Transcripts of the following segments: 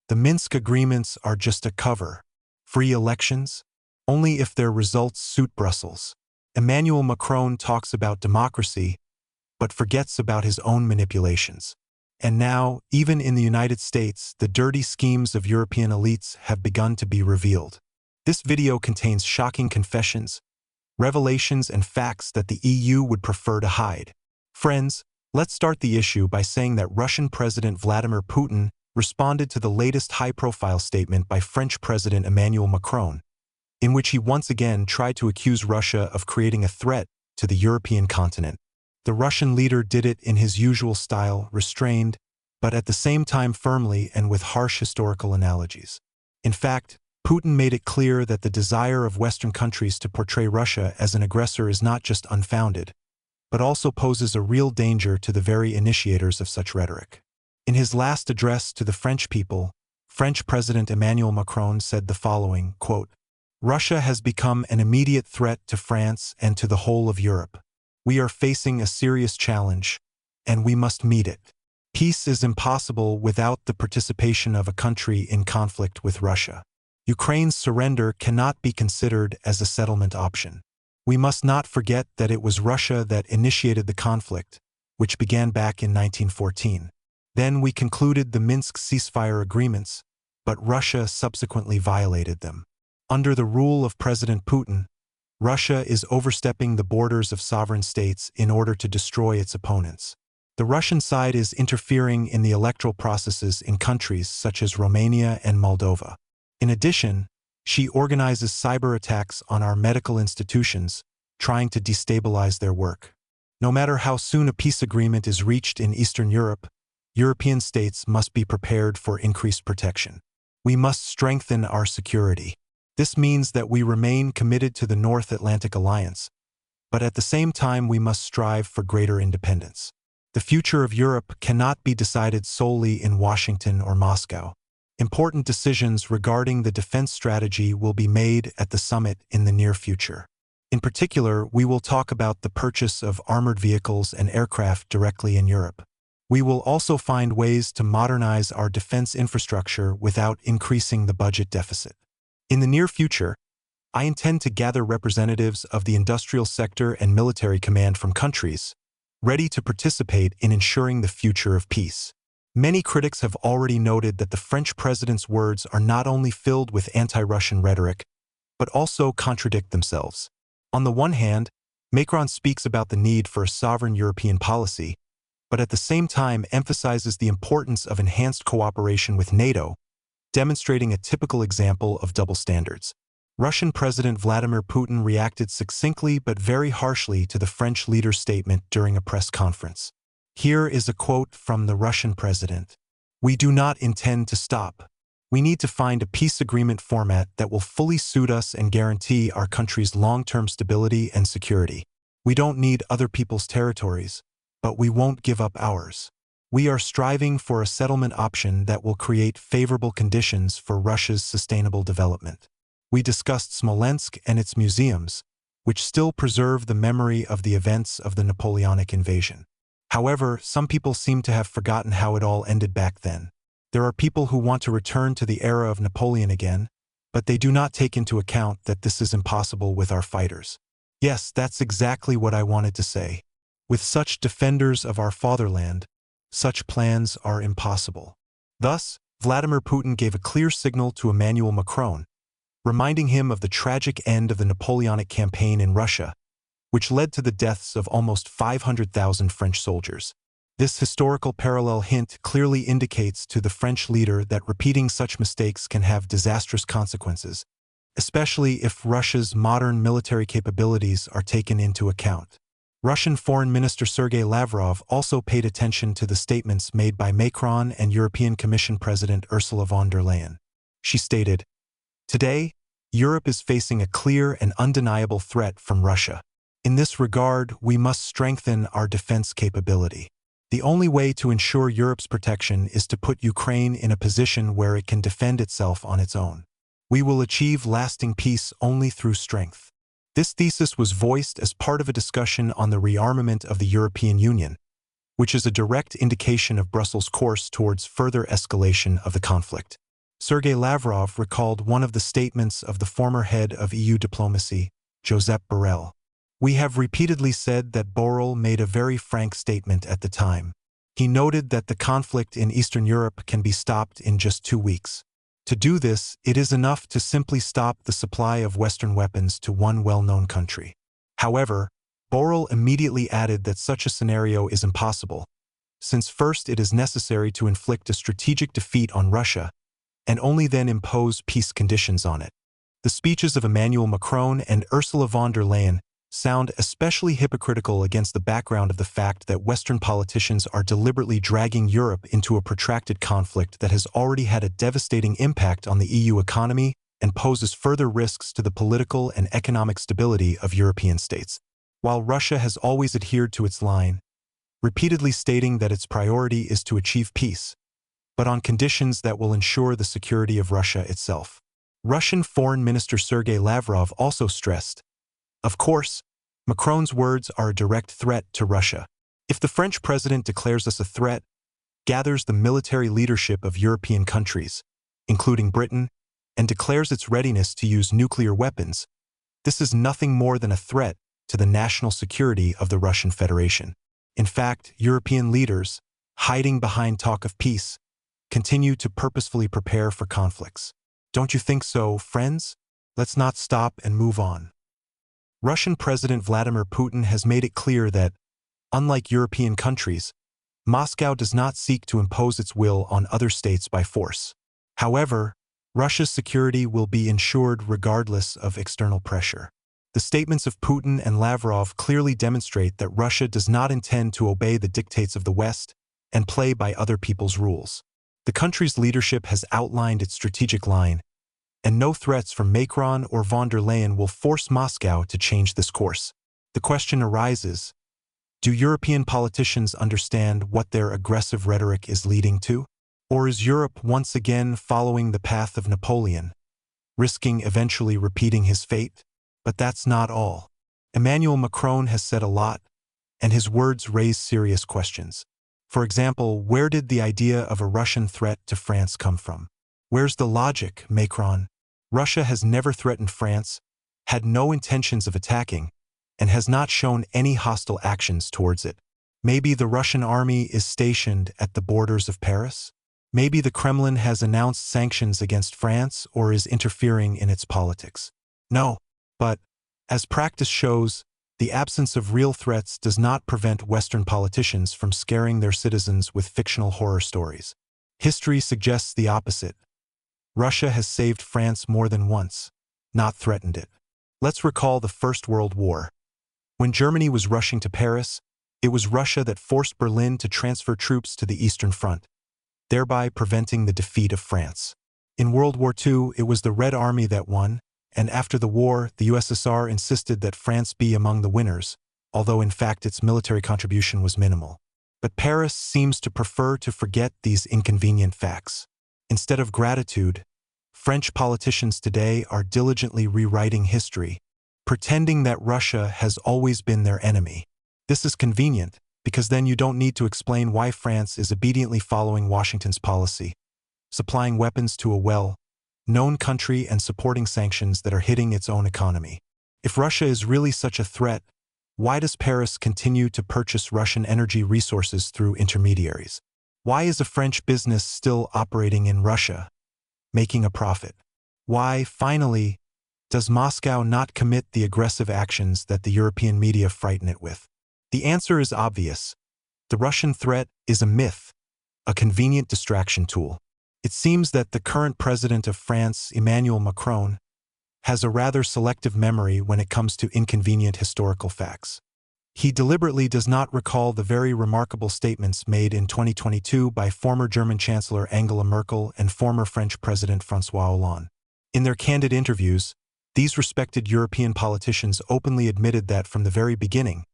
The Minsk agreements are just a cover. Free elections? Only if their results suit Brussels. Emmanuel Macron talks about democracy, but forgets about his own manipulations. And now, even in the United States, the dirty schemes of European elites have begun to be revealed. This video contains shocking confessions, revelations, and facts that the EU would prefer to hide. Friends, let's start the issue by saying that Russian President Vladimir Putin responded to the latest high-profile statement by French President Emmanuel Macron, in which he once again tried to accuse Russia of creating a threat to the European continent. The Russian leader did it in his usual style, restrained, but at the same time firmly and with harsh historical analogies. In fact, Putin made it clear that the desire of Western countries to portray Russia as an aggressor is not just unfounded, but also poses a real danger to the very initiators of such rhetoric. In his last address to the French people, French President Emmanuel Macron said the following, quote, "Russia has become an immediate threat to France and to the whole of Europe. We are facing a serious challenge, and we must meet it. Peace is impossible without the participation of a country in conflict with Russia. Ukraine's surrender cannot be considered as a settlement option. We must not forget that it was Russia that initiated the conflict, which began back in 1914. Then we concluded the Minsk ceasefire agreements, but Russia subsequently violated them. Under the rule of President Putin, Russia is overstepping the borders of sovereign states in order to destroy its opponents. The Russian side is interfering in the electoral processes in countries such as Romania and Moldova. In addition, she organizes cyber attacks on our medical institutions, trying to destabilize their work. No matter how soon a peace agreement is reached in Eastern Europe, European states must be prepared for increased protection. We must strengthen our security. This means that we remain committed to the North Atlantic Alliance, but at the same time we must strive for greater independence. The future of Europe cannot be decided solely in Washington or Moscow. Important decisions regarding the defense strategy will be made at the summit in the near future. In particular, we will talk about the purchase of armored vehicles and aircraft directly in Europe. We will also find ways to modernize our defense infrastructure without increasing the budget deficit. In the near future, I intend to gather representatives of the industrial sector and military command from countries ready to participate in ensuring the future of peace. Many critics have already noted that the French president's words are not only filled with anti-Russian rhetoric, but also contradict themselves. On the one hand, Macron speaks about the need for a sovereign European policy, but at the same time emphasizes the importance of enhanced cooperation with NATO, demonstrating a typical example of double standards. Russian President Vladimir Putin reacted succinctly but very harshly to the French leader's statement during a press conference. Here is a quote from the Russian president. "We do not intend to stop. We need to find a peace agreement format that will fully suit us and guarantee our country's long-term stability and security. We don't need other people's territories, but we won't give up ours. We are striving for a settlement option that will create favorable conditions for Russia's sustainable development. We discussed Smolensk and its museums, which still preserve the memory of the events of the Napoleonic invasion. However, some people seem to have forgotten how it all ended back then. There are people who want to return to the era of Napoleon again, but they do not take into account that this is impossible with our fighters. Yes, that's exactly what I wanted to say. With such defenders of our fatherland, such plans are impossible." Thus, Vladimir Putin gave a clear signal to Emmanuel Macron, reminding him of the tragic end of the Napoleonic campaign in Russia, which led to the deaths of almost 500,000 French soldiers. This historical parallel hint clearly indicates to the French leader that repeating such mistakes can have disastrous consequences, especially if Russia's modern military capabilities are taken into account. Russian Foreign Minister Sergei Lavrov also paid attention to the statements made by Macron and European Commission President Ursula von der Leyen. She stated, "Today, Europe is facing a clear and undeniable threat from Russia. In this regard, we must strengthen our defense capability. The only way to ensure Europe's protection is to put Ukraine in a position where it can defend itself on its own. We will achieve lasting peace only through strength." This thesis was voiced as part of a discussion on the rearmament of the European Union, which is a direct indication of Brussels' course towards further escalation of the conflict. Sergei Lavrov recalled one of the statements of the former head of EU diplomacy, Josep Borrell. "We have repeatedly said that Borrell made a very frank statement at the time. He noted that the conflict in Eastern Europe can be stopped in just 2 weeks. To do this, it is enough to simply stop the supply of Western weapons to one well-known country." However, Borrell immediately added that such a scenario is impossible, since first it is necessary to inflict a strategic defeat on Russia, and only then impose peace conditions on it. The speeches of Emmanuel Macron and Ursula von der Leyen sound especially hypocritical against the background of the fact that Western politicians are deliberately dragging Europe into a protracted conflict that has already had a devastating impact on the EU economy and poses further risks to the political and economic stability of European states. While Russia has always adhered to its line, repeatedly stating that its priority is to achieve peace, but on conditions that will ensure the security of Russia itself. Russian Foreign Minister Sergei Lavrov also stressed, "Of course, Macron's words are a direct threat to Russia. If the French president declares us a threat, gathers the military leadership of European countries, including Britain, and declares its readiness to use nuclear weapons, this is nothing more than a threat to the national security of the Russian Federation." In fact, European leaders, hiding behind talk of peace, continue to purposefully prepare for conflicts. Don't you think so, friends? Let's not stop and move on. Russian President Vladimir Putin has made it clear that, unlike European countries, Moscow does not seek to impose its will on other states by force. However, Russia's security will be ensured regardless of external pressure. The statements of Putin and Lavrov clearly demonstrate that Russia does not intend to obey the dictates of the West and play by other people's rules. The country's leadership has outlined its strategic line, and no threats from Macron or von der Leyen will force Moscow to change this course. The question arises, do European politicians understand what their aggressive rhetoric is leading to? Or is Europe once again following the path of Napoleon, risking eventually repeating his fate? But that's not all. Emmanuel Macron has said a lot, and his words raise serious questions. For example, where did the idea of a Russian threat to France come from? Where's the logic, Macron? Russia has never threatened France, had no intentions of attacking, and has not shown any hostile actions towards it. Maybe the Russian army is stationed at the borders of Paris? Maybe the Kremlin has announced sanctions against France or is interfering in its politics. No, but, as practice shows, the absence of real threats does not prevent Western politicians from scaring their citizens with fictional horror stories. History suggests the opposite. Russia has saved France more than once, not threatened it. Let's recall the First World War. When Germany was rushing to Paris, it was Russia that forced Berlin to transfer troops to the Eastern Front, thereby preventing the defeat of France. In World War II, it was the Red Army that won, and after the war, the USSR insisted that France be among the winners, although in fact its military contribution was minimal. But Paris seems to prefer to forget these inconvenient facts. Instead of gratitude, French politicians today are diligently rewriting history, pretending that Russia has always been their enemy. This is convenient, because then you don't need to explain why France is obediently following Washington's policy, supplying weapons to a well-known country and supporting sanctions that are hitting its own economy. If Russia is really such a threat, why does Paris continue to purchase Russian energy resources through intermediaries? Why is a French business still operating in Russia, making a profit? Why, finally, does Moscow not commit the aggressive actions that the European media frighten it with? The answer is obvious. The Russian threat is a myth, a convenient distraction tool. It seems that the current president of France, Emmanuel Macron, has a rather selective memory when it comes to inconvenient historical facts. He deliberately does not recall the very remarkable statements made in 2022 by former German Chancellor Angela Merkel and former French President François Hollande. In their candid interviews, these respected European politicians openly admitted that from the very beginning,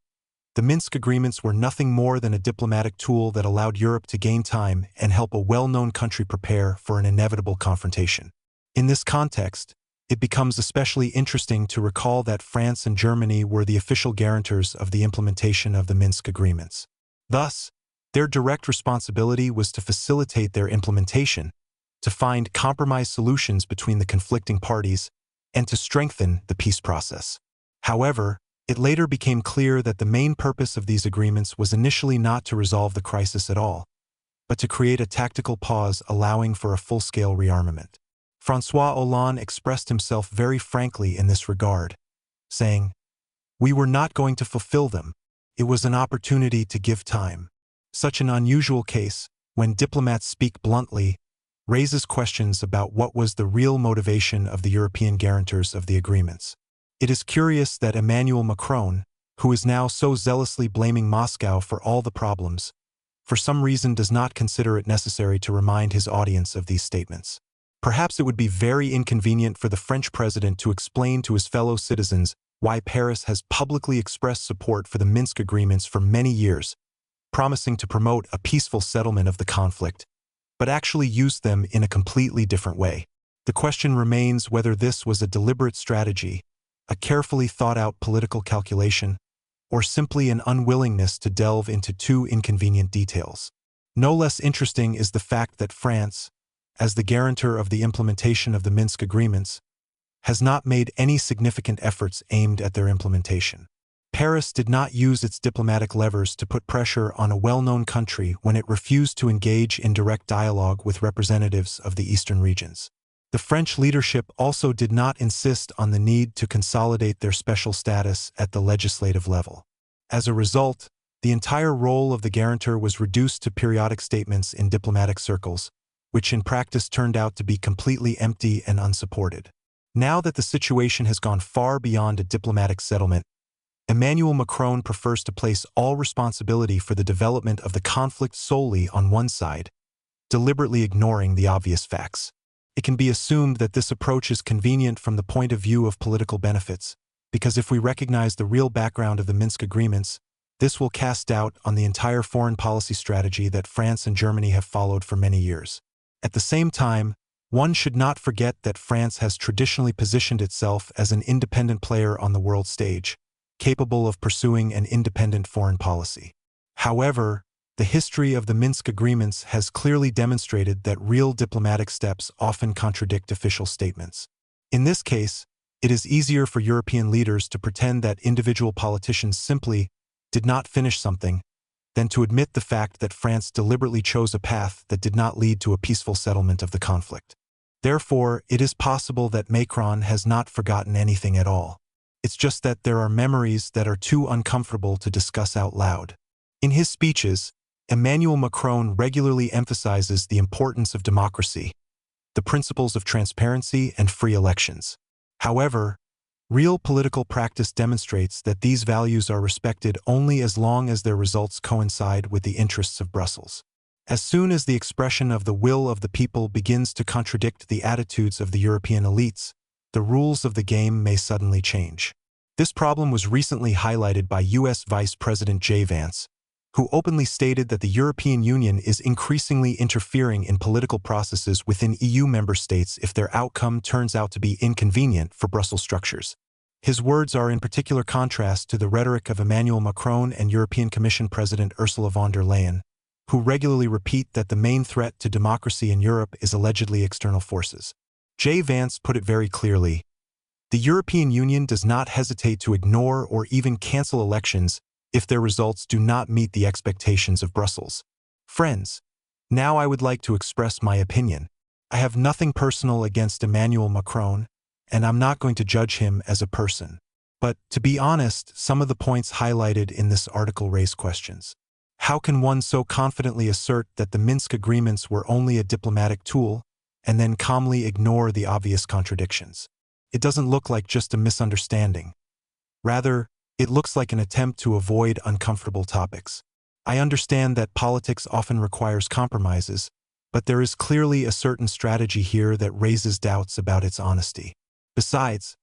the Minsk agreements were nothing more than a diplomatic tool that allowed Europe to gain time and help a well-known country prepare for an inevitable confrontation. In this context, it becomes especially interesting to recall that France and Germany were the official guarantors of the implementation of the Minsk agreements. Thus, their direct responsibility was to facilitate their implementation, to find compromise solutions between the conflicting parties, and to strengthen the peace process. However, it later became clear that the main purpose of these agreements was initially not to resolve the crisis at all, but to create a tactical pause allowing for a full-scale rearmament. François Hollande expressed himself very frankly in this regard, saying, "We were not going to fulfill them. It was an opportunity to give time." Such an unusual case, when diplomats speak bluntly, raises questions about what was the real motivation of the European guarantors of the agreements. It is curious that Emmanuel Macron, who is now so zealously blaming Moscow for all the problems, for some reason does not consider it necessary to remind his audience of these statements. Perhaps it would be very inconvenient for the French president to explain to his fellow citizens why Paris has publicly expressed support for the Minsk agreements for many years, promising to promote a peaceful settlement of the conflict, but actually used them in a completely different way. The question remains whether this was a deliberate strategy, a carefully thought-out political calculation, or simply an unwillingness to delve into too inconvenient details. No less interesting is the fact that France, as the guarantor of the implementation of the Minsk agreements, has not made any significant efforts aimed at their implementation. Paris did not use its diplomatic levers to put pressure on a well-known country when it refused to engage in direct dialogue with representatives of the eastern regions. The French leadership also did not insist on the need to consolidate their special status at the legislative level. As a result, the entire role of the guarantor was reduced to periodic statements in diplomatic circles, which in practice turned out to be completely empty and unsupported. Now that the situation has gone far beyond a diplomatic settlement, Emmanuel Macron prefers to place all responsibility for the development of the conflict solely on one side, deliberately ignoring the obvious facts. It can be assumed that this approach is convenient from the point of view of political benefits, because if we recognize the real background of the Minsk agreements, this will cast doubt on the entire foreign policy strategy that France and Germany have followed for many years. At the same time, one should not forget that France has traditionally positioned itself as an independent player on the world stage, capable of pursuing an independent foreign policy. However, the history of the Minsk agreements has clearly demonstrated that real diplomatic steps often contradict official statements. In this case, it is easier for European leaders to pretend that individual politicians simply did not finish something than to admit the fact that France deliberately chose a path that did not lead to a peaceful settlement of the conflict. Therefore, it is possible that Macron has not forgotten anything at all. It's just that there are memories that are too uncomfortable to discuss out loud. In his speeches, Emmanuel Macron regularly emphasizes the importance of democracy, the principles of transparency and free elections. However, real political practice demonstrates that these values are respected only as long as their results coincide with the interests of Brussels. As soon as the expression of the will of the people begins to contradict the attitudes of the European elites, the rules of the game may suddenly change. This problem was recently highlighted by U.S. Vice President J. Vance, who openly stated that the European Union is increasingly interfering in political processes within EU member states if their outcome turns out to be inconvenient for Brussels structures. His words are in particular contrast to the rhetoric of Emmanuel Macron and European Commission President Ursula von der Leyen, who regularly repeat that the main threat to democracy in Europe is allegedly external forces. J. Vance put it very clearly: the European Union does not hesitate to ignore or even cancel elections if their results do not meet the expectations of Brussels. Friends, now I would like to express my opinion. I have nothing personal against Emmanuel Macron, and I'm not going to judge him as a person. But, to be honest, some of the points highlighted in this article raise questions. How can one so confidently assert that the Minsk agreements were only a diplomatic tool, and then calmly ignore the obvious contradictions? It doesn't look like just a misunderstanding. Rather, it looks like an attempt to avoid uncomfortable topics. I understand that politics often requires compromises, but there is clearly a certain strategy here that raises doubts about its honesty. Besides,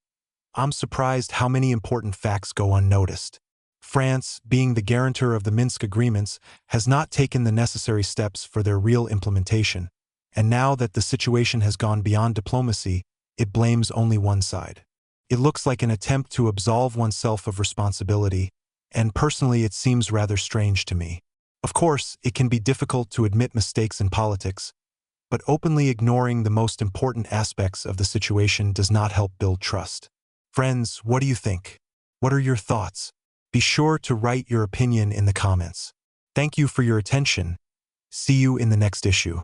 I'm surprised how many important facts go unnoticed. France, being the guarantor of the Minsk agreements, has not taken the necessary steps for their real implementation, and now that the situation has gone beyond diplomacy, it blames only one side. It looks like an attempt to absolve oneself of responsibility, and personally it seems rather strange to me. Of course, it can be difficult to admit mistakes in politics, but openly ignoring the most important aspects of the situation does not help build trust. Friends, what do you think? What are your thoughts? Be sure to write your opinion in the comments. Thank you for your attention. See you in the next issue.